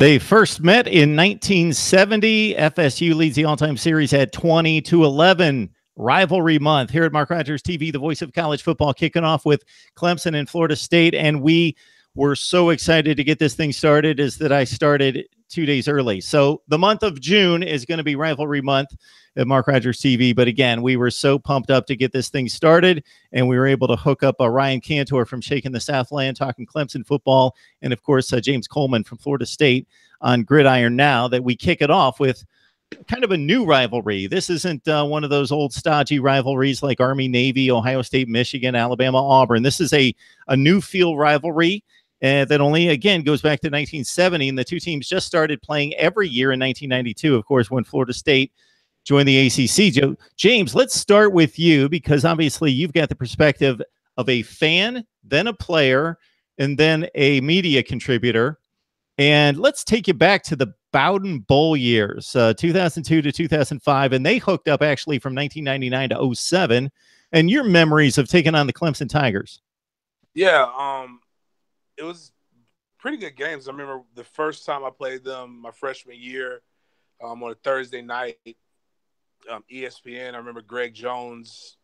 They first met in 1970. FSU leads the all-time series at 20-11. Rivalry month here at Mark Rogers TV, the voice of college football, kicking off with Clemson and Florida State. And we were so excited to get this thing started is that I started 2 days early. So the month of June is going to be rivalry month at Mark Rogers TV. But again, we were so pumped up to get this thing started, and we were able to hook up Ryan Cantor from Shaking the Southland, talking Clemson football, and of course, James Coleman from Florida State on Gridiron Now, that we kick it off with kind of a new rivalry. This isn't one of those old stodgy rivalries like Army, Navy, Ohio State, Michigan, Alabama, Auburn. This is a new field rivalry that only, again, goes back to 1970, and the two teams just started playing every year in 1992, of course, when Florida State joined the ACC. James, let's start with you, because obviously you've got the perspective of a fan, then a player, and then a media contributor. And let's take you back to the Bowden Bowl years, 2002 to 2005, and they hooked up actually from 1999 to 2007. And your memories of taking on the Clemson Tigers? Yeah, it was pretty good games. I remember the first time I played them my freshman year on a Thursday night, ESPN. I remember Greg Jones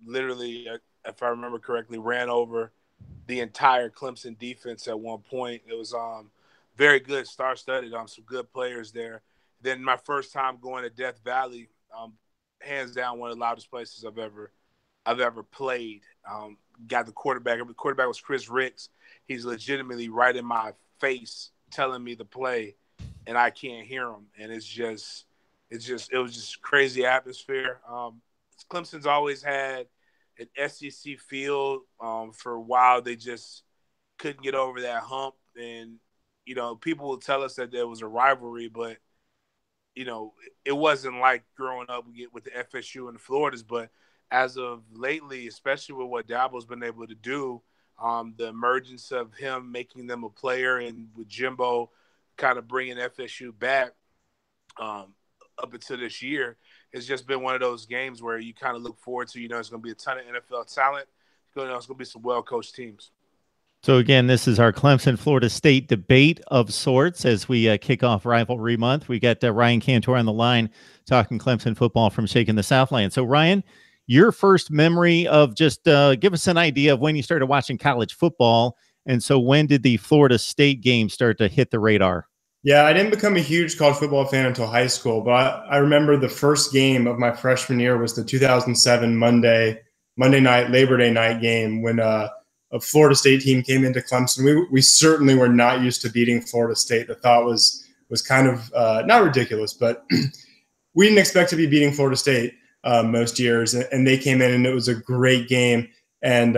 literally, if I remember correctly, ran over the entire Clemson defense at one point. It was very good, star-studded, some good players there. Then my first time going to Death Valley, hands down one of the loudest places I've ever played. Got the quarterback. The quarterback was Chris Ricks. He's legitimately right in my face telling me to play, and I can't hear him. And it was just crazy atmosphere. Clemson's always had an SEC feel. For a while, they just couldn't get over that hump. And, people will tell us that there was a rivalry, but, it wasn't like growing up with the FSU and the Floridas. But as of lately, especially with what Dabo's been able to do, the emergence of him making them a player, and with Jimbo kind of bringing FSU back up until this year, it's just been one of those games where you kind of look forward to, it's going to be a ton of NFL talent. It's going to be some well-coached teams. So again, this is our Clemson-Florida State debate of sorts as we kick off rivalry month. We got Ryan Cantor on the line talking Clemson football from Shaking the Southland. So Ryan, your first memory of just give us an idea of when you started watching college football. And so when did the Florida State game start to hit the radar? Yeah, I didn't become a huge college football fan until high school, but I remember the first game of my freshman year was the 2007 Monday night, Labor Day night game when a Florida State team came into Clemson. We certainly were not used to beating Florida State. The thought was kind of not ridiculous, but we didn't expect to be beating Florida State most years, and they came in, and it was a great game, and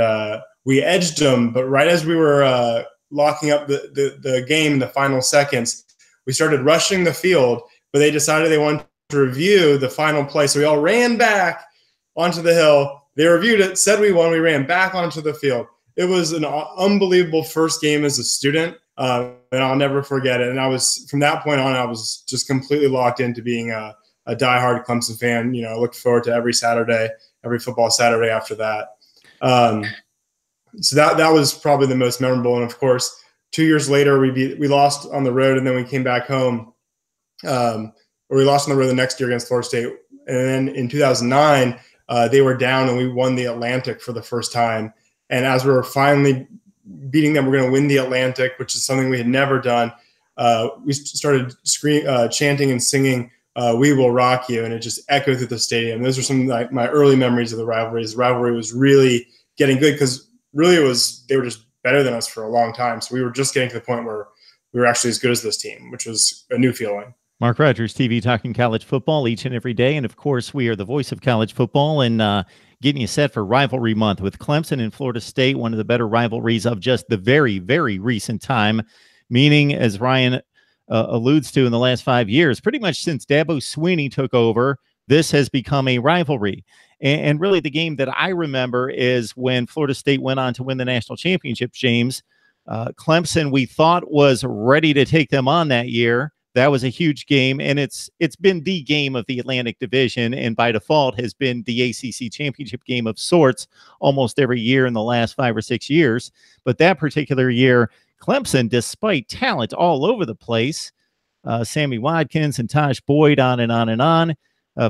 we edged them. But right as we were locking up the game in the final seconds, we started rushing the field, but they decided they wanted to review the final play. So we all ran back onto the hill. They reviewed it, said we won. We ran back onto the field. It was an unbelievable first game as a student, and I'll never forget it. And from that point on, I was just completely locked into being a diehard Clemson fan. I looked forward to every football Saturday after that. So that was probably the most memorable. And of course, 2 years later, we lost on the road, and then we came back home. Or we lost on the road the next year against Florida State. And then in 2009, they were down, and we won the Atlantic for the first time. And as we were finally beating them, we're going to win the Atlantic, which is something we had never done. We started chanting and singing, "We will rock you," and it just echoed through the stadium. Those are some of my early memories of the rivalry. The rivalry was really getting good because really they were just better than us for a long time. So we were just getting to the point where we were actually as good as this team, which was a new feeling. Mark Rogers TV talking college football each and every day. And of course, we are the voice of college football and getting you set for rivalry month with Clemson and Florida State, one of the better rivalries of just the very, very recent time, meaning, as Ryan alludes to, in the last 5 years, pretty much since Dabo Swinney took over, this has become a rivalry. And really the game that I remember is when Florida State went on to win the national championship, James. Clemson, we thought, was ready to take them on that year. That was a huge game, and it's been the game of the Atlantic Division, and by default has been the ACC championship game of sorts almost every year in the last 5 or 6 years. But that particular year, Clemson, despite talent all over the place, Sammy Watkins and Taj Boyd, on and on and on.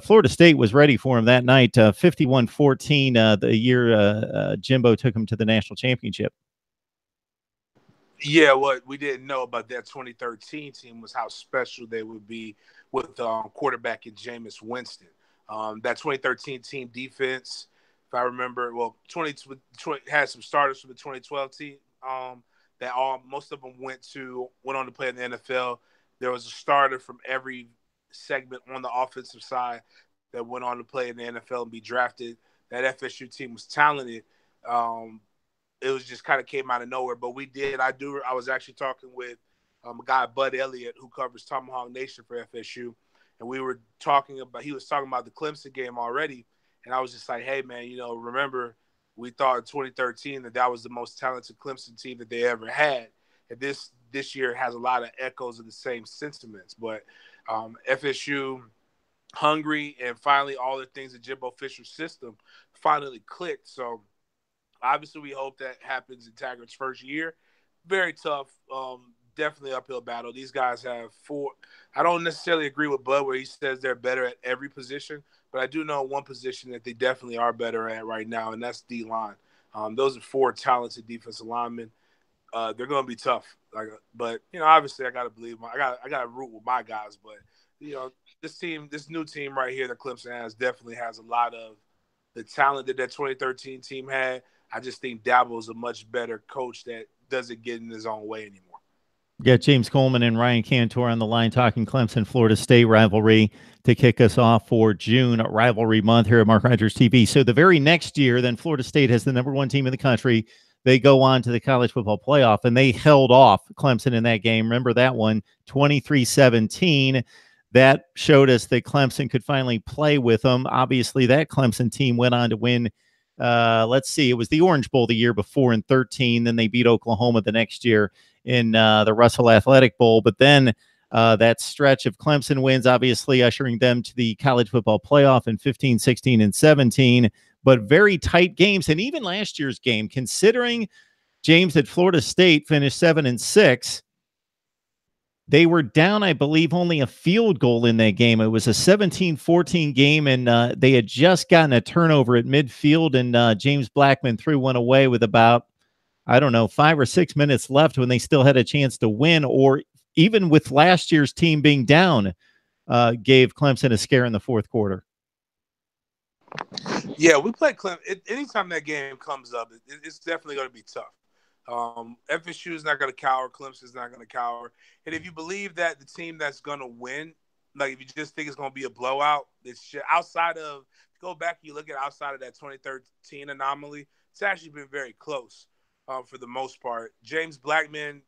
Florida State was ready for him that night, 51-14, the year Jimbo took him to the national championship. Yeah, what we didn't know about that 2013 team was how special they would be with quarterback in Jameis Winston. That 2013 team defense, if I remember, well, 20 had some starters from the 2012 team that most of them went on to play in the NFL. There was a starter from every segment on the offensive side that went on to play in the NFL and be drafted. That FSU team was talented. It was just kind of came out of nowhere, but I was actually talking with a guy, Bud Elliott, who covers Tomahawk Nation for FSU. And he was talking about the Clemson game already. And I was just like, hey man, remember we thought in 2013 that was the most talented Clemson team that they ever had. And this year has a lot of echoes of the same sentiments, but FSU hungry, and finally all the things in Jimbo Fisher's system finally clicked. So obviously, we hope that happens in Taggart's first year. Very tough, definitely uphill battle. These guys have four. I don't necessarily agree with Bud where he says they're better at every position, but I do know one position that they definitely are better at right now, and that's D-line. Those are four talented defensive linemen. They're going to be tough. But obviously, I got to believe I got to root with my guys. But this new team right here that Clemson has definitely has a lot of the talent that 2013 team had. I just think Dabo is a much better coach that doesn't get in his own way anymore. Yeah, James Coleman and Ryan Cantor on the line talking Clemson Florida State rivalry to kick us off for June rivalry month here at Mark Rogers TV. So the very next year, then Florida State has the #1 team in the country. They go on to the college football playoff, and they held off Clemson in that game. Remember that one, 23-17. That showed us that Clemson could finally play with them. Obviously, that Clemson team went on to win. Let's see, it was the Orange Bowl the year before in 13. Then they beat Oklahoma the next year in the Russell Athletic Bowl. But then that stretch of Clemson wins, obviously ushering them to the college football playoff in 15, 16, and 17. But very tight games. And even last year's game, considering James at Florida State finished 7-6, they were down, I believe, only a field goal in that game. It was a 17-14 game, and they had just gotten a turnover at midfield, and James Blackman threw one away with about, 5 or 6 minutes left when they still had a chance to win, or even with last year's team being down, gave Clemson a scare in the fourth quarter. Yeah, we play Clemson. Anytime that game comes up, it's definitely going to be tough. FSU is not going to cower. Clemson is not going to cower. And if you believe that the team that's going to win, like if you just think it's going to be a blowout, it's outside of – go back and you look at outside of that 2013 anomaly, it's actually been very close for the most part. James Blackman,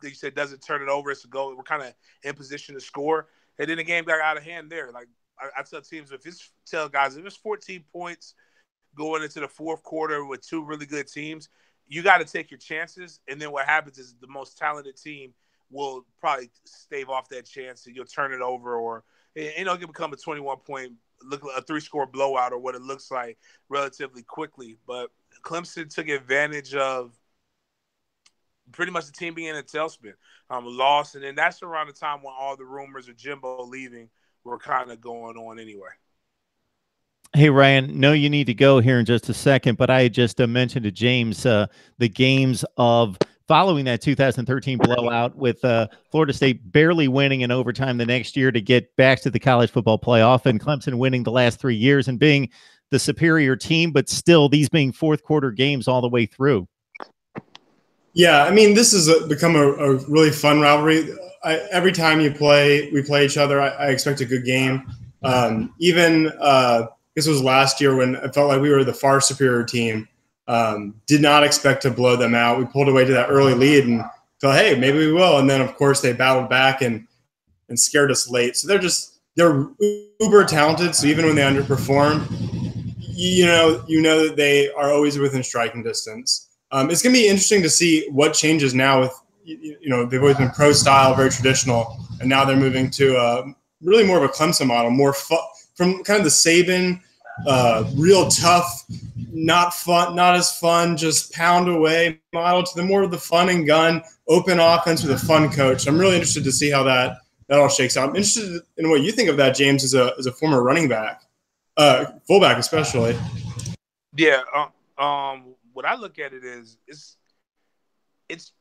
like you said, doesn't turn it over. It's a goal. We're kind of in position to score. And then the game got out of hand there. Like I tell teams, if it's 14 points going into the fourth quarter with two really good teams, you got to take your chances. And then what happens is the most talented team will probably stave off that chance, and you'll turn it over, or it can become a 21-point, a 3-score blowout, or what it looks like relatively quickly. But Clemson took advantage of pretty much the team being in a tailspin, lost, and then that's around the time when all the rumors of Jimbo leaving were kind of going on anyway. Hey, Ryan, no, you need to go here in just a second, but I just mentioned to James the games of following that 2013 blowout with Florida State barely winning in overtime the next year to get back to the college football playoff, and Clemson winning the last 3 years and being the superior team, but still these being fourth quarter games all the way through. Yeah, I mean, this has become a really fun rivalry. Every time we play each other, I expect a good game. This was last year when I felt like we were the far superior team. Did not expect to blow them out. We pulled away to that early lead and thought, hey, maybe we will. And then, of course, they battled back and scared us late. So they're uber talented. So even when they underperform, you know that they are always within striking distance. It's going to be interesting to see what changes now with, they've always been pro style, very traditional, and now they're moving to really more of a Clemson model, more from kind of the Saban, real tough, not as fun, just pound away model to the more of the fun and gun, open offense with a fun coach. I'm really interested to see how that that all shakes out. I'm interested in what you think of that, James, as a former running back, fullback especially. Yeah. What I look at it is it's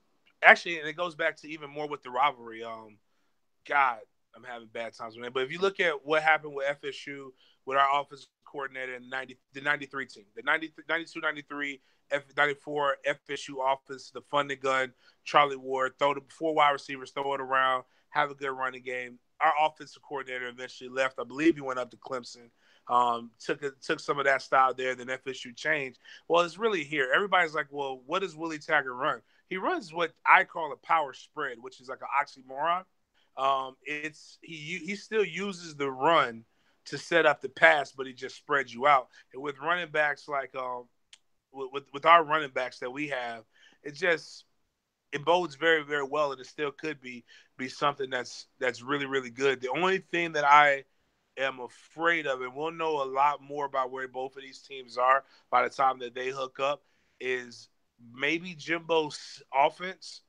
actually, and it goes back to even more with the rivalry. God, I'm having bad times with it. But if you look at what happened with FSU, with our offensive coordinator in the 93 team, the 92, 93, 94 FSU offense, the funding gun, Charlie Ward, throw the 4 wide receivers, throw it around, have a good running game. Our offensive coordinator eventually left. I believe he went up to Clemson. Took some of that style there. Then FSU changed. Well, it's really here. Everybody's like, well, what does Willie Taggart run? He runs what I call a power spread, which is like an oxymoron. He still uses the run to set up the pass, but he just spreads you out. And with running backs like with our running backs that we have, it bodes very, very well, and it still could be something that's really, really good. The only thing that I am afraid of, and we'll know a lot more about where both of these teams are by the time that they hook up, is maybe Jimbo's offense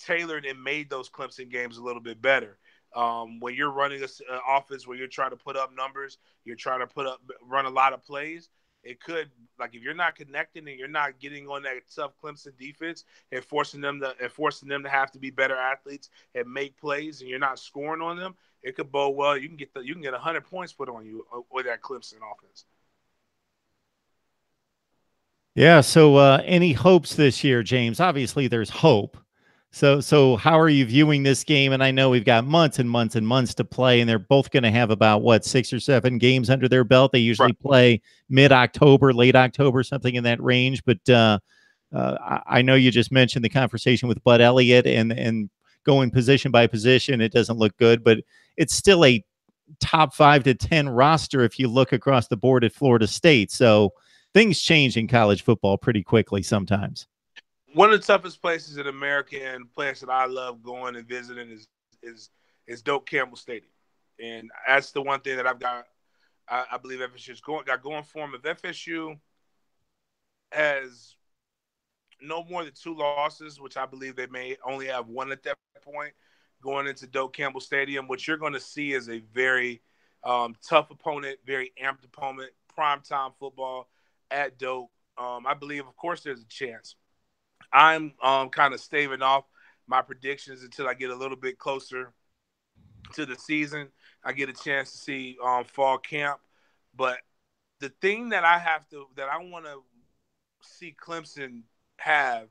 tailored and made those Clemson games a little bit better. When you're running an offense where you're trying to put up numbers, you're trying to run a lot of plays, it could, like, if you're not connecting and you're not getting on that tough Clemson defense and forcing them to have to be better athletes and make plays, and you're not scoring on them, it could bode well. You can get 100 points put on you with that Clemson offense. Yeah. So, any hopes this year, James? Obviously, there's hope. So how are you viewing this game? And I know we've got months and months and months to play, and they're both going to have about 6 or 7 games under their belt. They usually play mid-October, late October, something in that range. But I know you just mentioned the conversation with Bud Elliott and going position by position. It doesn't look good, but it's still a top 5 to 10 roster if you look across the board at Florida State. So things change in college football pretty quickly sometimes. One of the toughest places in America and place that I love going and visiting is Doak Campbell Stadium, and that's the one thing that I've got. I believe FSU's got going for them. If FSU has no more than 2 losses, which I believe they may only have 1 at that point, going into Doak Campbell Stadium, what you're going to see is a very tough opponent, very amped opponent, primetime football at Doak. I believe, of course, there's a chance. I'm kind of staving off my predictions until I get a little bit closer to the season. I get a chance to see fall camp. But the thing that I want to see Clemson have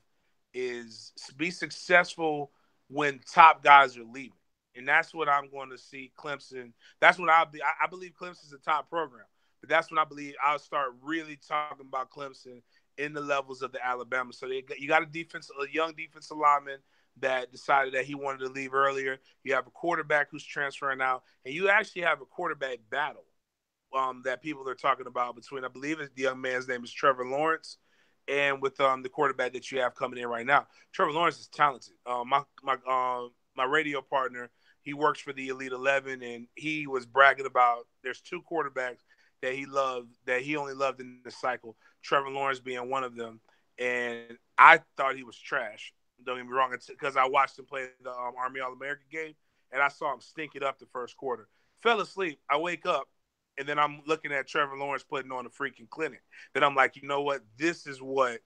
is be successful when top guys are leaving. And that's what I'm going to see Clemson. That's what I believe Clemson's a top program. But that's when I believe I'll start really talking about Clemson in the levels of the Alabama. So you got a young defensive lineman that decided that he wanted to leave earlier. You have a quarterback who's transferring out, and you actually have a quarterback battle that people are talking about between, I believe the young man's name is Trevor Lawrence, and with the quarterback that you have coming in right now. Trevor Lawrence is talented. My radio partner, he works for the Elite 11, and he was bragging about there's 2 quarterbacks that he only loved in the cycle, Trevor Lawrence being one of them. And I thought he was trash. Don't get me wrong, because I watched him play the Army All-American game, and I saw him stink it up the first quarter. Fell asleep. I wake up, and then I'm looking at Trevor Lawrence putting on a freaking clinic. Then I'm like, you know what? This is what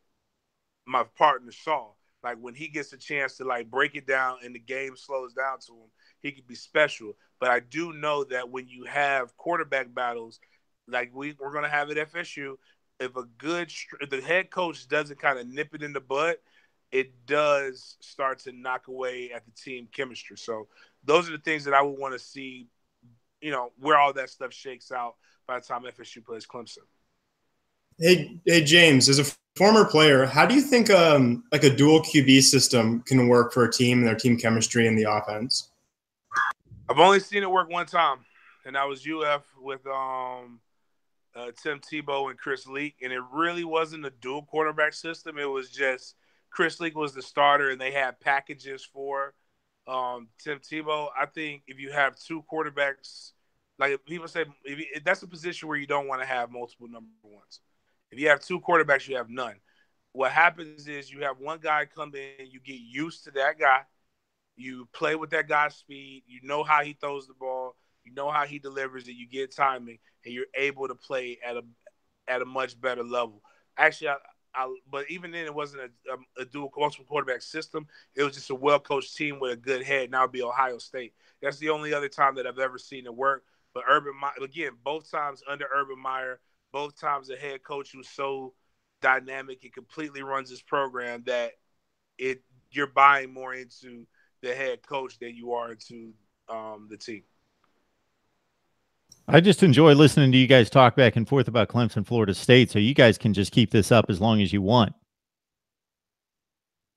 my partner saw. Like, when he gets a chance to break it down and the game slows down to him, he could be special. But I do know that when you have quarterback battles like we're going to have at FSU, if the head coach doesn't kind of nip it in the bud, it does start to knock away at the team chemistry. So those are the things that I would want to see, where all that stuff shakes out by the time FSU plays Clemson. Hey, James, as a former player, how do you think a dual QB system can work for a team and their team chemistry in the offense? I've only seen it work one time, and that was UF with Tim Tebow and Chris Leak, and it really wasn't a dual quarterback system. It was just Chris Leak was the starter, and they had packages for Tim Tebow. I think if you have 2 quarterbacks, like people say, that's a position where you don't want to have multiple number ones. If you have 2 quarterbacks, you have none. What happens is you have one guy come in, you get used to that guy, You play with that guy's speed. You know how he throws the ball. You know how he delivers it. You get timing, and you're able to play at a much better level. Actually, but even then, it wasn't a dual multiple quarterback system. It was just a well coached team with a good head. Now it'd be Ohio State. That's the only other time that I've ever seen it work. But Urban Meyer, again, both times under Urban Meyer, both times the head coach who's so dynamic and completely runs his program that you're buying more into the head coach than you are into the team. I just enjoy listening to you guys talk back and forth about Clemson, Florida State, so you guys can just keep this up as long as you want.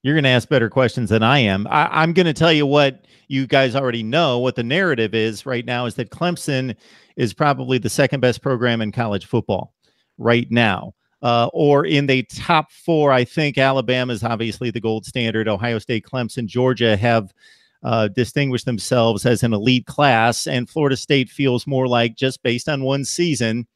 You're going to ask better questions than I am. I'm going to tell you what you guys already know. What the narrative is right now is that Clemson is probably the second best program in college football right now. Or in the top four. I think Alabama is obviously the gold standard. Ohio State, Clemson, Georgia have distinguished themselves as an elite class, and Florida State feels more like, just based on one season,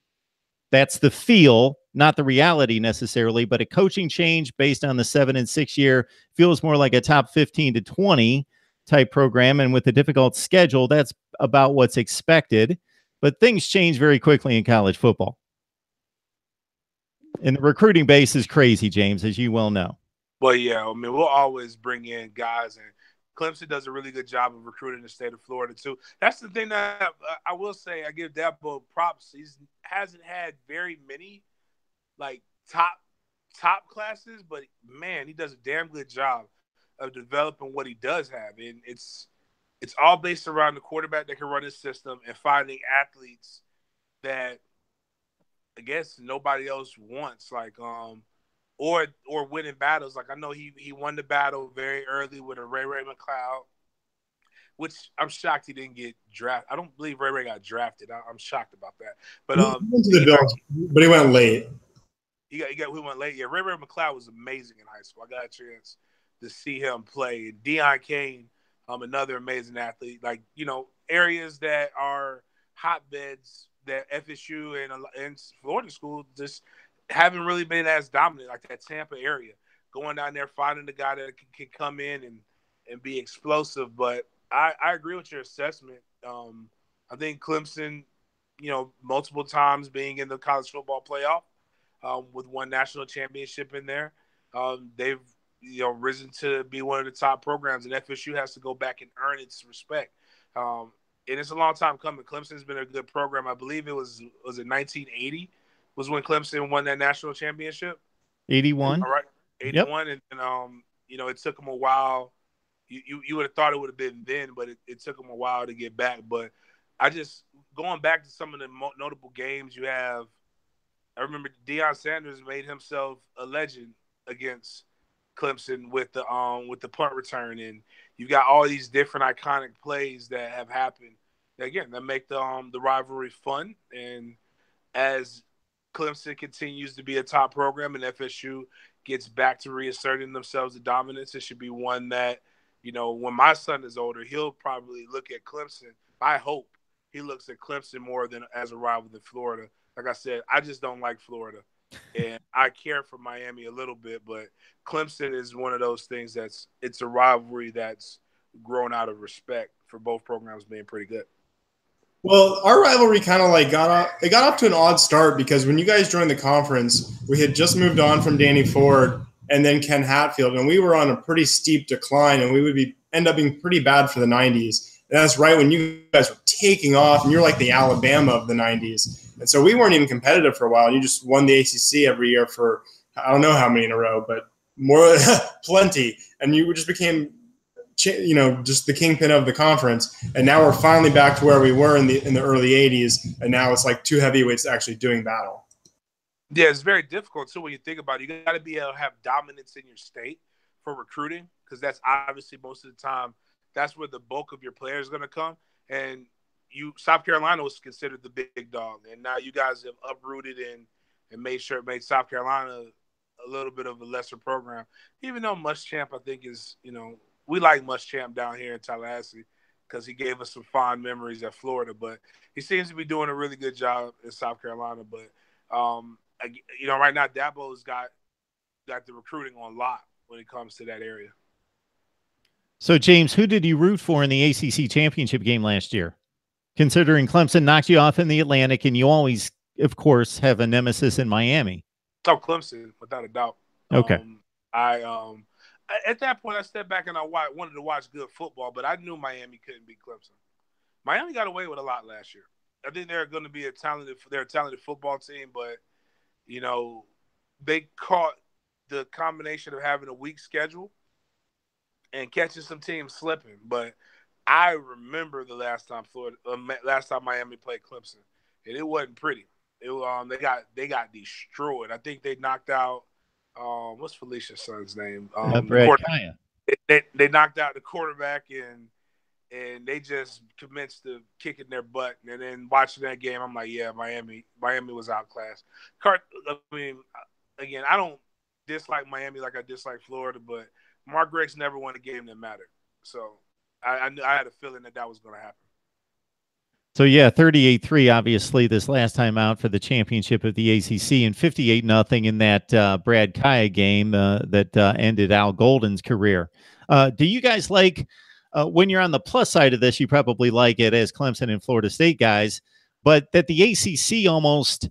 that's the feel, not the reality necessarily, but a coaching change based on the 7 and 6 year feels more like a top 15 to 20 type program. And with a difficult schedule, that's about what's expected. But things change very quickly in college football. And the recruiting base is crazy, James, as you well know. Well, yeah, I mean, we'll always bring in guys, and Clemson does a really good job of recruiting the state of Florida, too. That's the thing that I will say. I give Dabo props. He hasn't had very many, like, top classes, but, man, he does a damn good job of developing what he does have. And it's all based around the quarterback that can run his system and finding athletes that, I guess, nobody else wants, like or winning battles. Like, I know he won the battle very early with a Ray McCloud, which I'm shocked he didn't get drafted. I don't believe Ray got drafted. I'm shocked about that. But he went to the Bills, but he went late. He went late. Yeah, Ray McCloud was amazing in high school. I got a chance to see him play. Deion Kane, another amazing athlete. Like, you know, areas that are hotbeds that FSU and Florida school just haven't really been as dominant, like that Tampa area. Going down there, finding the guy that can come in and be explosive. But I agree with your assessment. I think Clemson, you know, multiple times being in the college football playoff with one national championship in there, they've, you know, risen to be one of the top programs, and FSU has to go back and earn its respect. And it's a long time coming. Clemson's been a good program. I believe it was it 1980 was when Clemson won that national championship. 81. All right, 81, yep. And you know, it took them a while. You would have thought it would have been then, but it took them a while to get back. But I just, going back to some of the notable games you have, I remember Deion Sanders made himself a legend against Clemson with the punt return, and you got all these different iconic plays that have happened. Again, that make the rivalry fun. And as Clemson continues to be a top program and FSU gets back to reasserting themselves as dominance, it should be one that, you know, when my son is older, he'll probably look at Clemson. I hope he looks at Clemson more than as a rival than Florida. Like I said, I just don't like Florida. And I care for Miami a little bit, but Clemson is one of those things it's a rivalry that's grown out of respect for both programs being pretty good. Well, our rivalry kind of like got off to an odd start because when you guys joined the conference, we had just moved on from Danny Ford and then Ken Hatfield, and we were on a pretty steep decline, and we would end up being pretty bad for the 90s. And that's right when you guys were taking off, and you're like the Alabama of the 90s. And so we weren't even competitive for a while. And you just won the ACC every year for I don't know how many in a row, but more plenty. And you just became, you know, just the kingpin of the conference. And now we're finally back to where we were in the early 80s. And now it's like two heavyweights actually doing battle. Yeah, it's very difficult too when you think about it. You got to be able to have dominance in your state for recruiting, because that's obviously most of the time that's where the bulk of your players are going to come. And South Carolina was considered the big dog, and now you guys have uprooted and made South Carolina a little bit of a lesser program. Even though Muschamp, I think, is, you know, we like Muschamp down here in Tallahassee because he gave us some fond memories at Florida, but he seems to be doing a really good job in South Carolina. But you know, right now Dabo's got the recruiting on lock when it comes to that area. So, James, who did you root for in the ACC championship game last year? Considering Clemson knocked you off in the Atlantic, and you always, of course, have a nemesis in Miami. Oh, Clemson, without a doubt. Okay. At that point, I stepped back and I wanted to watch good football, but I knew Miami couldn't beat Clemson. Miami got away with a lot last year. I think they're going to be a talented football team, but they caught the combination of having a weak schedule and catching some teams slipping. But I remember the last time Miami played Clemson, and it wasn't pretty. They got destroyed. I think they knocked out what's Felicia's son's name? Brad Kaya. They knocked out the quarterback and they just commenced to kicking their butt. And then watching that game, I'm like, yeah, Miami was outclassed. I mean, again, I don't dislike Miami like I dislike Florida, but Mark Greg's never won a game that mattered. So I had a feeling that was going to happen. So, yeah, 38-3, obviously, this last time out for the championship of the ACC, and 58-0 in that Brad Kaya game that ended Al Golden's career. Do you guys like, when you're on the plus side of this, you probably like it as Clemson and Florida State guys, but that the ACC almost,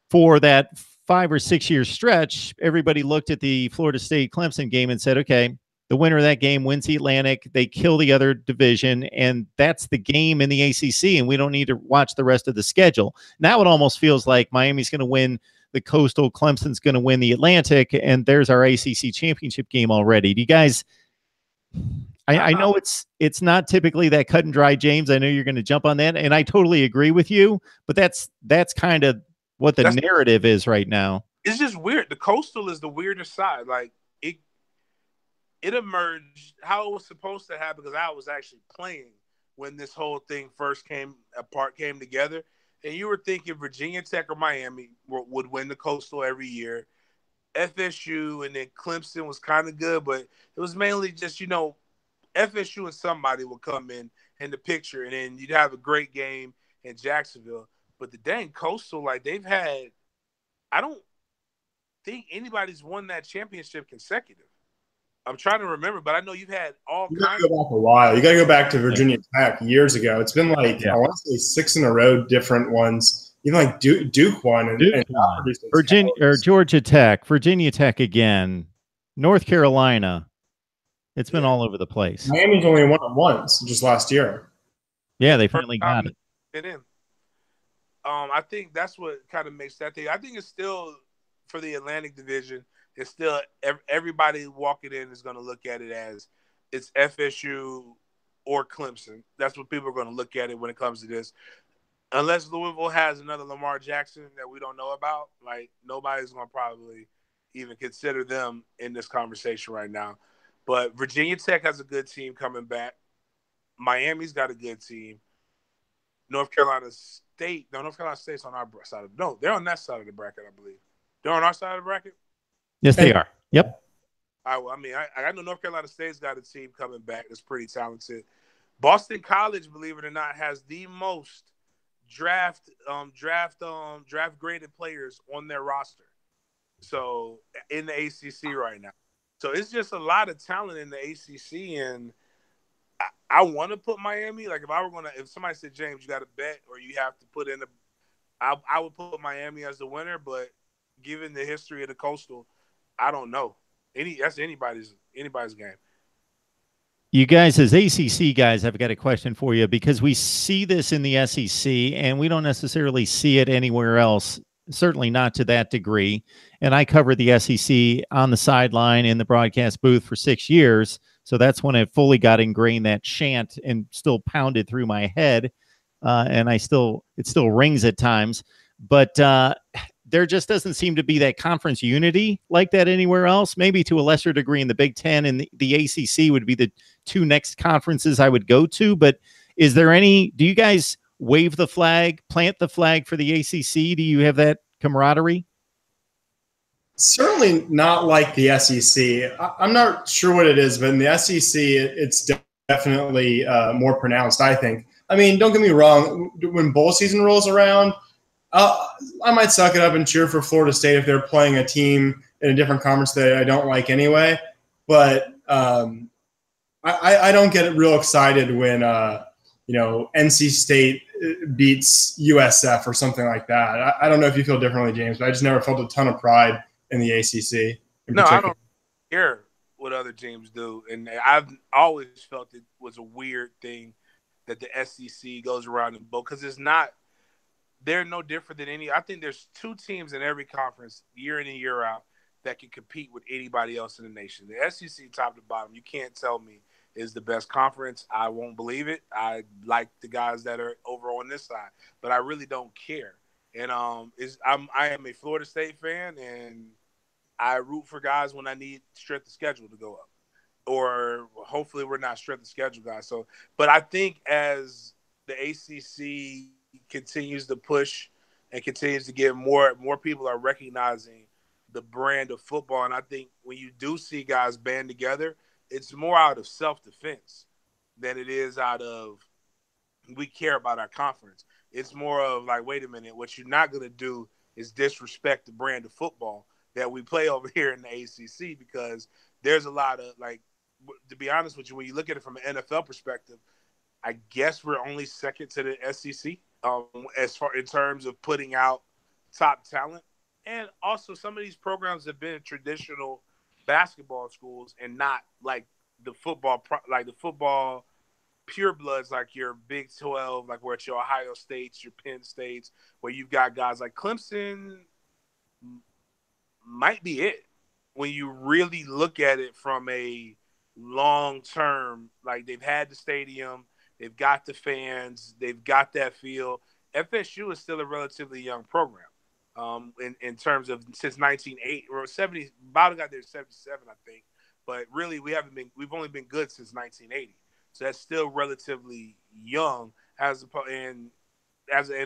for that 5 or 6 year stretch, everybody looked at the Florida State Clemson game and said, okay, the winner of that game wins the Atlantic. They kill the other division, and that's the game in the ACC, and we don't need to watch the rest of the schedule. Now it almost feels like Miami's going to win the Coastal, Clemson's going to win the Atlantic, and there's our ACC championship game already. Do you guys – I know it's not typically that cut and dry, James. I know you're going to jump on that, and I totally agree with you, but that's kind of what the narrative is right now. It's just weird. The Coastal is the weirdest side. Like, it emerged how it was supposed to happen because I was actually playing when this whole thing first came together. And you were thinking Virginia Tech or Miami would win the Coastal every year. FSU and then Clemson was kind of good, but it was mainly just, FSU and somebody would come in the picture, and then you'd have a great game in Jacksonville. But the dang Coastal, like I don't think anybody's won that championship consecutive. I'm trying to remember, but I know you've had all kinds. You got to go back a while. You got to go back to Virginia Tech years ago. It's been I want to say 6 in a row, different ones. Even like Duke won and Virginia or Georgia Tech, Virginia Tech again, North Carolina. It's been all over the place. Miami's only won it once, just last year. Yeah, they finally got it. I think that's what kind of makes that thing. I think it's still for the Atlantic Division. It's still everybody walking in is going to look at it as it's FSU or Clemson. That's what people are going to look at it when it comes to this. Unless Louisville has another Lamar Jackson that we don't know about, like nobody's going to probably even consider them in this conversation right now. But Virginia Tech has a good team coming back. Miami's got a good team. North Carolina State's on our side of they're on that side of the bracket, I believe. They're on our side of the bracket? Yes, they are. Yep. I know North Carolina State's got a team coming back that's pretty talented. Boston College, believe it or not, has the most draft graded players on their roster. So in the ACC right now. So it's just a lot of talent in the ACC, and I want to put Miami. Like if somebody said, James, you got to bet or you have to put in I would put Miami as the winner, but given the history of the Coastal, I don't know. That's anybody's game. You guys, as ACC guys, I've got a question for you because we see this in the SEC and we don't necessarily see it anywhere else, certainly not to that degree. And I covered the SEC on the sideline in the broadcast booth for 6 years. So that's when it fully got ingrained, that chant, and still pounded through my head. And it still rings at times. But there just doesn't seem to be that conference unity like that anywhere else. Maybe to a lesser degree in the Big Ten, and the ACC would be the two next conferences I would go to. But is there do you guys wave the flag, plant the flag for the ACC? Do you have that camaraderie? Certainly not like the SEC. I'm not sure what it is, but in the SEC, it's definitely more pronounced, I think. I mean, don't get me wrong. When bowl season rolls around, I might suck it up and cheer for Florida State if they're playing a team in a different conference that I don't like anyway. But I I don't get real excited when NC State beats USF or something like that. I don't know if you feel differently, James, but I just never felt a ton of pride in the ACC. No, I don't care what other teams do, and I've always felt it was a weird thing that the SEC goes around and both, because it's not. They're no different than any. I think there's 2 teams in every conference, year in and year out, that can compete with anybody else in the nation. The SEC, top to bottom, you can't tell me is the best conference. I won't believe it. I like the guys that are over on this side, but I really don't care. And I am a Florida State fan, and I root for guys when I need strength of schedule to go up, or hopefully we're not strength of schedule guys. So, but I think as the ACC continues to push and continues to get more people are recognizing the brand of football. And I think when you do see guys band together, it's more out of self-defense than it is out of we care about our conference. It's more of like, wait a minute, what you're not going to do is disrespect the brand of football that we play over here in the ACC, because there's a lot of, like, to be honest with you, when you look at it from an NFL perspective, I guess we're only second to the SEC as far in terms of putting out top talent. And also some of these programs have been traditional basketball schools and not like the football purebloods, like your Big 12, like where it's your Ohio States, your Penn States, where you've got guys like Clemson might be it when you really look at it from a long term. Like, they've had the stadium, they've got the fans, they've got that feel. FSU is still a relatively young program. In terms of since 1980 or 70, Bowden got there in 77, I think. But really, we've only been good since 1980. So that's still relatively young, and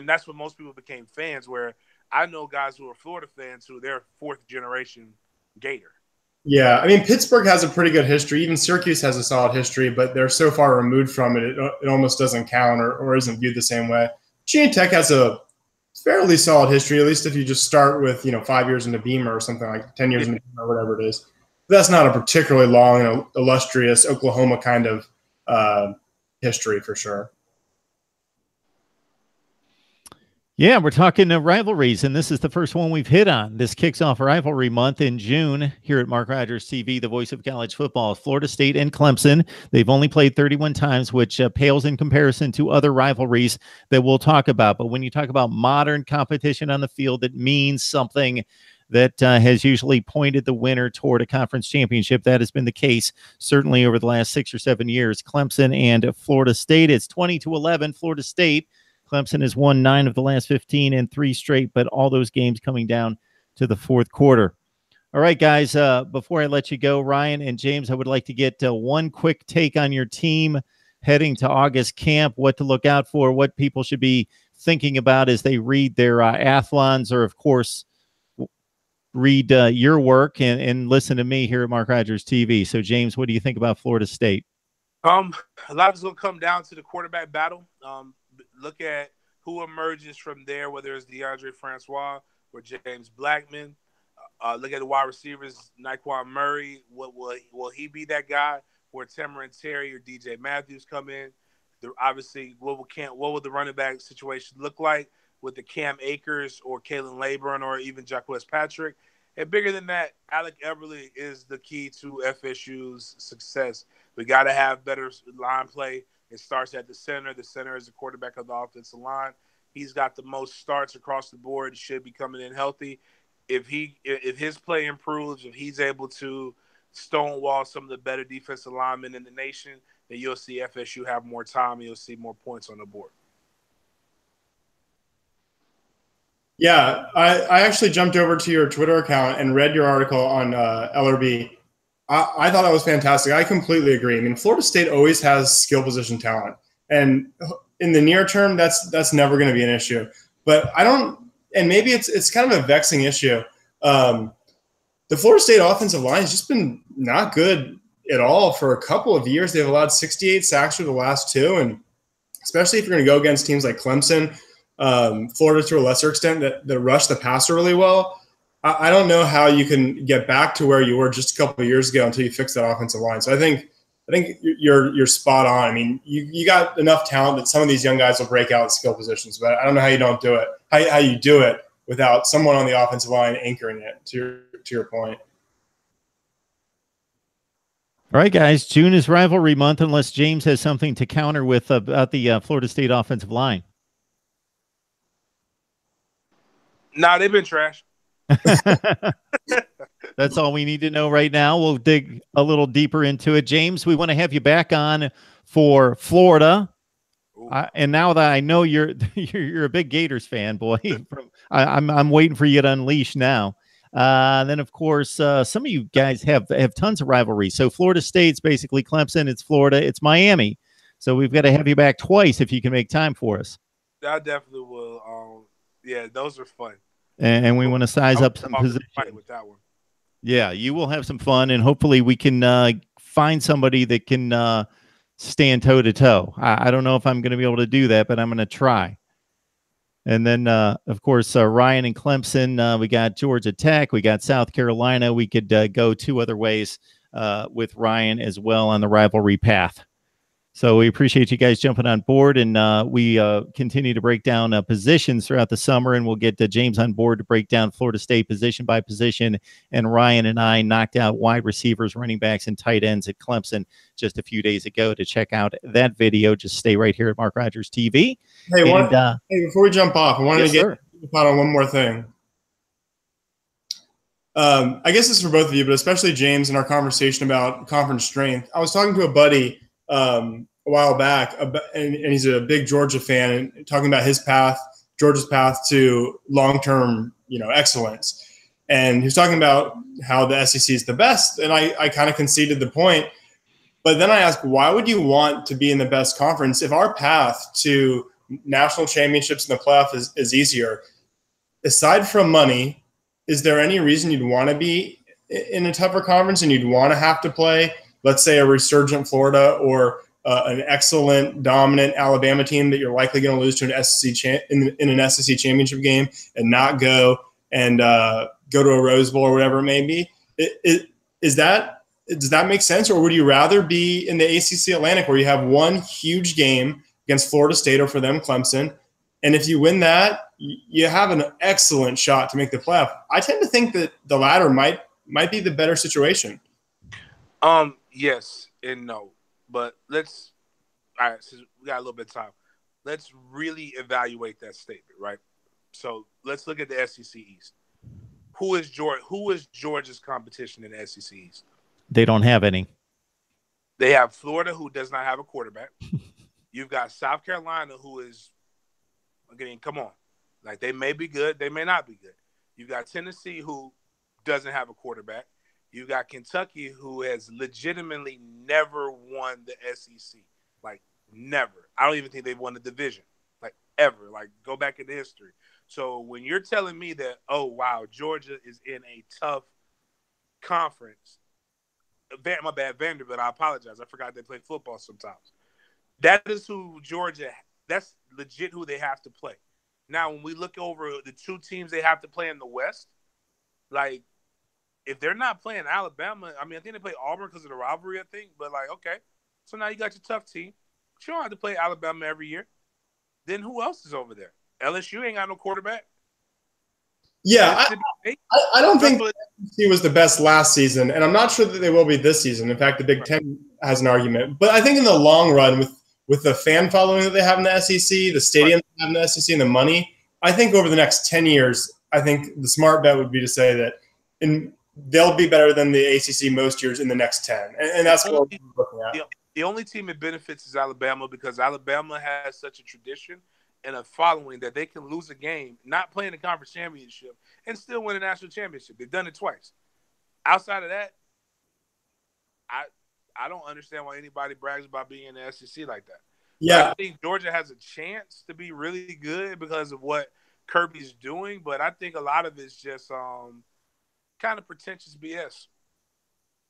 that's when most people became fans. Where I know guys who are Florida fans who they're 4th generation Gator. Yeah, I mean, Pittsburgh has a pretty good history. Even Syracuse has a solid history, but they're so far removed from it, it almost doesn't count or isn't viewed the same way. Virginia Tech has a fairly solid history, at least if you just start with 5 years into Beamer or something, like 10 years into Beamer or whatever it is. But that's not a particularly long, illustrious Oklahoma kind of history for sure. Yeah, we're talking rivalries, and this is the first one we've hit on. This kicks off Rivalry Month in June here at Mark Rogers TV, the voice of college football. Florida State and Clemson, they've only played 31 times, which pales in comparison to other rivalries that we'll talk about. But when you talk about modern competition on the field, it means something that has usually pointed the winner toward a conference championship. That has been the case certainly over the last 6 or 7 years. Clemson and Florida State, it's 20-11. Florida State, Clemson has won 9 of the last 15 and 3 straight, but all those games coming down to the 4th quarter. All right, guys, before I let you go, Ryan and James, I would like to get one quick take on your team heading to August camp, what to look out for, what people should be thinking about as they read their athlons, or, of course, read your work and listen to me here at Mark Rogers TV. So, James, what do you think about Florida State? A lot is going to come down to the quarterback battle. Look at who emerges from there, whether it's DeAndre Francois or James Blackman. Look at the wide receivers, Naquan Murray. Will he be that guy where Tamarin Terry or DJ Matthews come in? Obviously, what will the running back situation look like with the Cam Akers or Kalen Laburn or even Jacquez Patrick? And bigger than that, Alec Everly is the key to FSU's success. We got to have better line play. It starts at the center. The center is the quarterback of the offensive line. He's got the most starts across the board. He should be coming in healthy. If his play improves, if he's able to stonewall some of the better defensive linemen in the nation, then you'll see FSU have more time and you'll see more points on the board. Yeah, I actually jumped over to your Twitter account and read your article on LRB. I thought that was fantastic. I completely agree. I mean, Florida State always has skill position talent, and in the near term, that's never going to be an issue. But I don't, and maybe it's kind of a vexing issue. The Florida State offensive line has just been not good at all for a couple of years. They've allowed 68 sacks for the last 2, and especially if you're going to go against teams like Clemson, Florida to a lesser extent that rush the passer really well. I don't know how you can get back to where you were just a couple of years ago until you fix that offensive line. So I think I think you're spot on. I mean, you got enough talent that some of these young guys will break out at skill positions, but I don't know how you don't do it. How you do it without someone on the offensive line anchoring it. To your point. All right, guys. June is rivalry month, unless James has something to counter with about the Florida State offensive line. Nah, they've been trash. That's all we need to know right now. We'll dig a little deeper into it. James, we want to have you back on for Florida. And now that I know you're a big Gators fan, boy, I'm waiting for you to unleash now. Then, of course, some of you guys have tons of rivalries. So Florida State's basically Clemson. It's Florida. It's Miami. So we've got to have you back twice if you can make time for us. I definitely will. Yeah, those are fun. And we want to size up some positions with that one. Yeah, you will have some fun, and hopefully we can find somebody that can stand toe-to-toe. I don't know if I'm going to be able to do that, but I'm going to try. And then, of course, Ryan and Clemson, we got Georgia Tech, we got South Carolina. We could go two other ways with Ryan as well on the rivalry path. So we appreciate you guys jumping on board, and we continue to break down positions throughout the summer, and we'll get James on board to break down Florida State position by position, and Ryan and I knocked out wide receivers, running backs, and tight ends at Clemson just a few days ago. To check out that video, just stay right here at Mark Rogers TV. Hey, hey, before we jump off, I wanted to get on one more thing. I guess this is for both of you, but especially James in our conversation about conference strength. I was talking to a buddy a while back, and he's a big Georgia fan, and talking about his path, Georgia's path to long-term, excellence. And he was talking about how the SEC is the best, and I kind of conceded the point. But then I asked, why would you want to be in the best conference if our path to national championships in the playoff is easier? Aside from money, is there any reason you'd want to be in a tougher conference and you'd want to have to play, let's say, a resurgent Florida or an excellent, dominant Alabama team that you're likely going to lose to an SEC in an SEC championship game and not go and go to a Rose Bowl or whatever it may be? Does that make sense, or would you rather be in the ACC Atlantic where you have one huge game against Florida State or for them Clemson, and if you win that, you have an excellent shot to make the playoff? I tend to think that the latter might be the better situation. Yes and no, but all right, since we got a little bit of time, let's really evaluate that statement, right? So let's look at the SEC East. Who is Georgia's competition in the SEC East? They don't have any. They have Florida, who does not have a quarterback. You've got South Carolina, who is, again, come on. Like, they may be good, they may not be good. You've got Tennessee, who doesn't have a quarterback. You got Kentucky, who has legitimately never won the SEC. Like, never. I don't even think they've won the division. Like, ever. Like, go back into history. So when you're telling me that, oh, wow, Georgia is in a tough conference, my bad, Vanderbilt, I apologize. I forgot they play football sometimes. That is who Georgia, that's legit who they have to play. Now, when we look over the two teams they have to play in the West, like, if they're not playing Alabama, I mean, I think they play Auburn because of the rivalry, I think. But, like, okay. So now you got your tough team. But you don't have to play Alabama every year. Then who else is over there? LSU ain't got no quarterback. Yeah, I don't think he was the best last season, and I'm not sure that they will be this season. In fact, the Big Ten has an argument. But I think in the long run, with the fan following that they have in the SEC, the stadium they have in the SEC, and the money, I think over the next 10 years, I think the smart bet would be to say that they'll be better than the ACC most years in the next 10. And that's what we're looking at. The only team it benefits is Alabama, because Alabama has such a tradition and a following that they can lose a game, not playing the conference championship, and still win a national championship. They've done it twice. Outside of that, I don't understand why anybody brags about being in the SEC like that. Yeah. I think Georgia has a chance to be really good because of what Kirby's doing, but I think a lot of it's just kind of pretentious BS.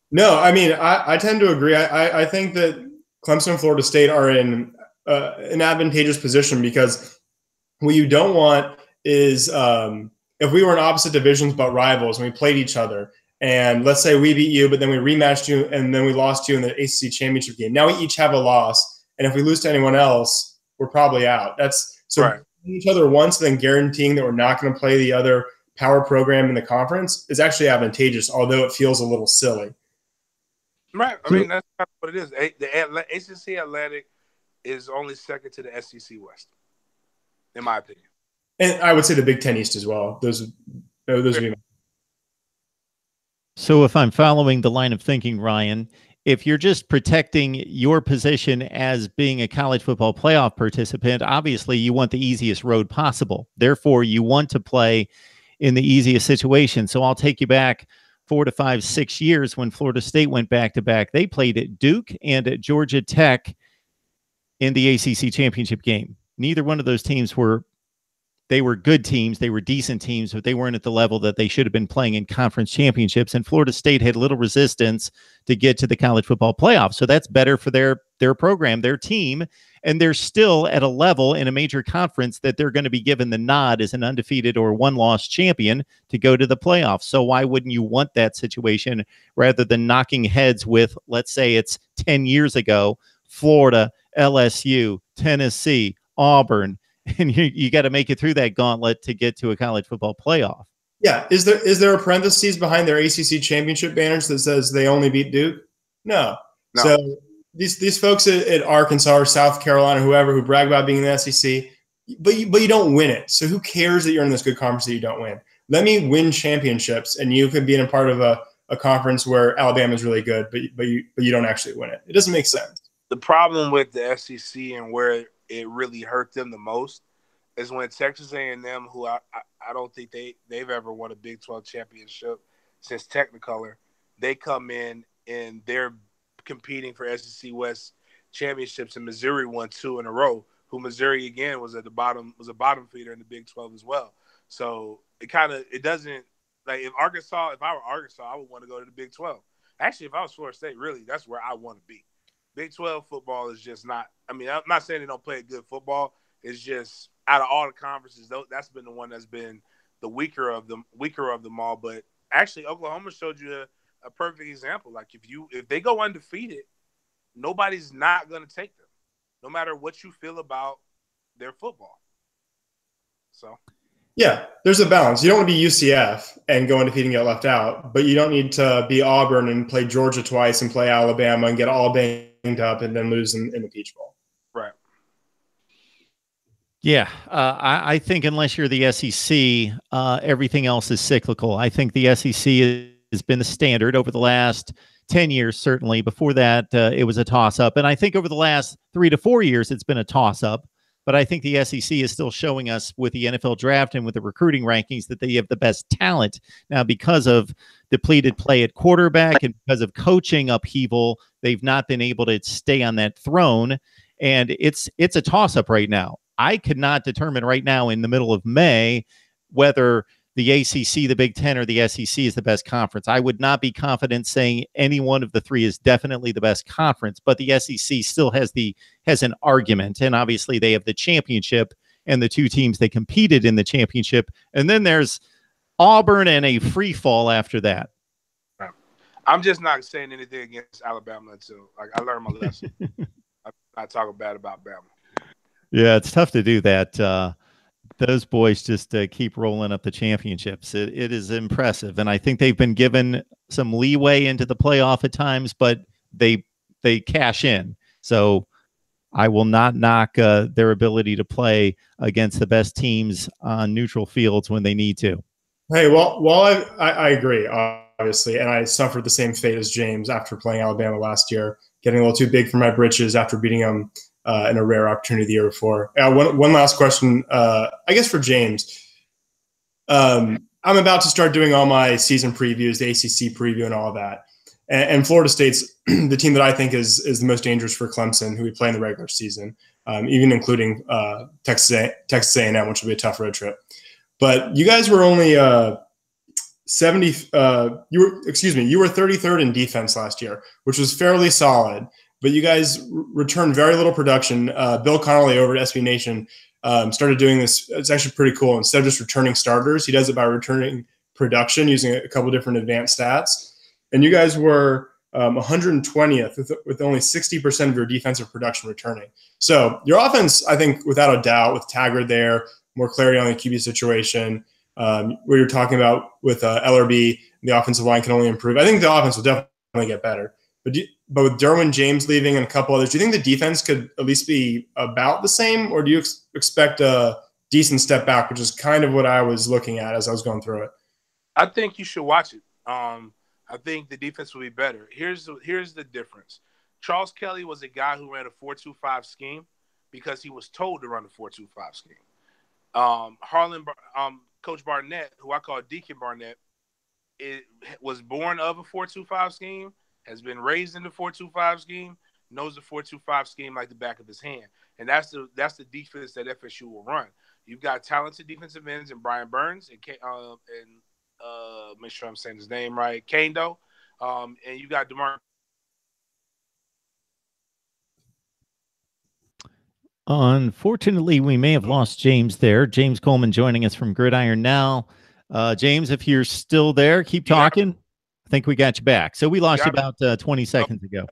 No, I mean, I tend to agree. I think that Clemson and Florida State are in an advantageous position, because what you don't want is if we were in opposite divisions but rivals and we played each other and let's say we beat you, but then we rematched you, and then we lost you in the ACC championship game. Now we each have a loss, and if we lose to anyone else, we're probably out. That's so right. Each other once, then guaranteeing that we're not going to play the other power program in the conference is actually advantageous, although it feels a little silly. Right. I mean, that's what it is. The ACC Atlantic is only second to the SEC West, in my opinion. And I would say the Big Ten East as well. Those would be. So if I'm following the line of thinking, Ryan, if you're just protecting your position as being a college football playoff participant, obviously you want the easiest road possible. Therefore, you want to play in the easiest situation. So I'll take you back 4 to 5, 6 years when Florida State went back-to-back. They played at Duke and at Georgia Tech in the ACC championship game. Neither one of those teams were good teams. They were decent teams, but they weren't at the level that they should have been playing in conference championships. And Florida State had little resistance to get to the college football playoff. So that's better for their program, their team. And they're still at a level in a major conference that they're going to be given the nod as an undefeated or one-loss champion to go to the playoffs. So why wouldn't you want that situation rather than knocking heads with, let's say it's 10 years ago, Florida, LSU, Tennessee, Auburn, and you got to make it through that gauntlet to get to a college football playoff. Yeah. Is there a parentheses behind their ACC championship banners that says they only beat Duke? No. So these folks at Arkansas or South Carolina, whoever, who brag about being in the SEC, but you don't win it. So who cares that you're in this good conference that you don't win? Let me win championships, and you could be in a part of a conference where Alabama is really good, but you don't actually win it. It doesn't make sense. The problem with the SEC and where it really hurt them the most is when Texas A&M, who I don't think they've ever won a Big 12 championship since Technicolor, they come in and they're competing for SEC West championships, and Missouri won 2 in a row. Who Missouri again was a bottom feeder in the Big 12 as well. So it doesn't, like, if I were Arkansas, I would want to go to the Big 12. Actually, if I was Florida State, really, that's where I want to be. Big 12 football is just not – I mean, I'm not saying they don't play good football. It's just out of all the conferences, that's been the one that's been the weaker of them all. But actually, Oklahoma showed you a perfect example. Like, if they go undefeated, nobody's not going to take them, no matter what you feel about their football. So – yeah, there's a balance. You don't want to be UCF and go undefeated and get left out, but you don't need to be Auburn and play Georgia twice and play Alabama and get all banged up and then lose in the Peach Bowl. Right. Yeah, I think unless you're the SEC, everything else is cyclical. I think the SEC has been the standard over the last 10 years, certainly. Before that, it was a toss-up. And I think over the last 3 to 4 years, it's been a toss-up. But I think the SEC is still showing us with the NFL draft and with the recruiting rankings that they have the best talent. Now, because of depleted play at quarterback and because of coaching upheaval, they've not been able to stay on that throne. And it's a toss-up right now. I could not determine right now in the middle of May whether the ACC, the Big Ten, or the SEC is the best conference. I would not be confident saying any one of the three is definitely the best conference, but the SEC still has an argument, and obviously they have the championship and the 2 teams that competed in the championship, and then there's Auburn and a free fall after that. I'm just not saying anything against Alabama until I learned my lesson. I talk bad about Bama. Yeah, it's tough to do that. Those boys just keep rolling up the championships. It is impressive. And I think they've been given some leeway into the playoff at times, but they cash in. So I will not knock their ability to play against the best teams on neutral fields when they need to. Hey, well, I agree, obviously. And I suffered the same fate as James after playing Alabama last year, getting a little too big for my britches after beating them in a rare opportunity the year before. One last question, I guess for James. I'm about to start doing all my season previews, the ACC preview and all of that. And Florida State's the team that I think is the most dangerous for Clemson, who we play in the regular season, even including Texas A&M, which will be a tough road trip. But you guys were only you were 33rd in defense last year, which was fairly solid. But you guys returned very little production. Bill Connolly over at SB Nation started doing this. It's actually pretty cool. Instead of just returning starters, he does it by returning production using a couple different advanced stats. And you guys were 120th with only 60% of your defensive production returning. So your offense, I think, without a doubt, with Taggart there, more clarity on the QB situation, where you're talking about with LRB, the offensive line can only improve. I think the offense will definitely get better. But with Derwin James leaving and a couple others, do you think the defense could at least be about the same, or do you expect a decent step back, which is kind of what I was looking at as I was going through it? I think you should watch it. I think the defense will be better. Here's the difference. Charles Kelly was a guy who ran a 4-2-5 scheme because he was told to run a 4-2-5 scheme. Coach Barnett, who I call Deacon Barnett, was born of a 4-2-5 scheme, has been raised in the 4-2-5 scheme, knows the 4-2-5 scheme like the back of his hand. And that's the defense that FSU will run. You've got talented defensive ends in Brian Burns and make sure I'm saying his name right, Kando, and you got DeMar. Unfortunately, we may have lost James there. James Coleman joining us from Gridiron Now. James, if you're still there, keep talking. I think we got you back. So we lost you about 20 seconds ago.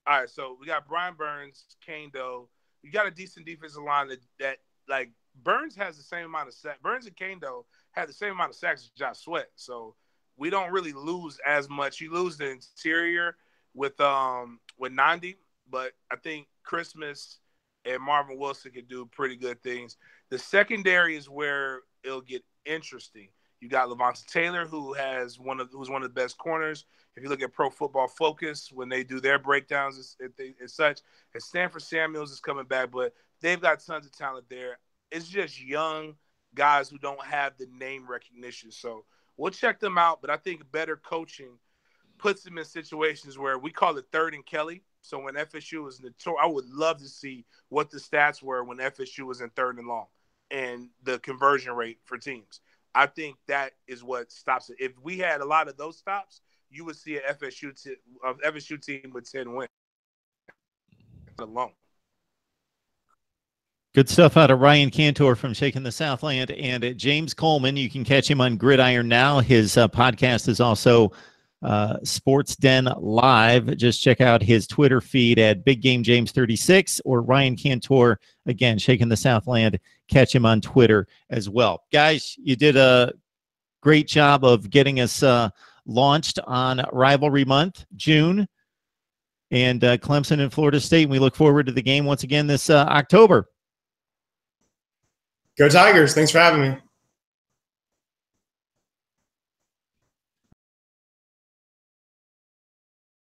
All right, so we got Brian Burns, Kando. You got a decent defensive line that like Burns has the same amount of sacks. Burns and Kando had the same amount of sacks as Josh Sweat. So we don't really lose as much. You lose the interior with 90, but I think Christmas and Marvin Wilson can do pretty good things. The secondary is where it'll get interesting. You got Levante Taylor, who's one of the best corners. If you look at Pro Football Focus, when they do their breakdowns and such, and Stanford Samuels is coming back, but they've got tons of talent there. It's just young guys who don't have the name recognition. So we'll check them out, but I think better coaching puts them in situations where we call it third and Kelly. So when FSU was I would love to see what the stats were when FSU was in third and long and the conversion rate for teams. I think that is what stops it. If we had a lot of those stops, you would see an FSU team with 10 wins alone. Good stuff out of Ryan Cantor from Shaking the Southland and James Coleman. You can catch him on Gridiron Now. His podcast is also Sports Den Live. Just check out his Twitter feed at Big Game James 36 or Ryan Cantor, again, Shaking the Southland. Catch him on Twitter as well. Guys, you did a great job of getting us launched on Rivalry Month, June, and Clemson and Florida State. And we look forward to the game once again this October. Go Tigers. Thanks for having me.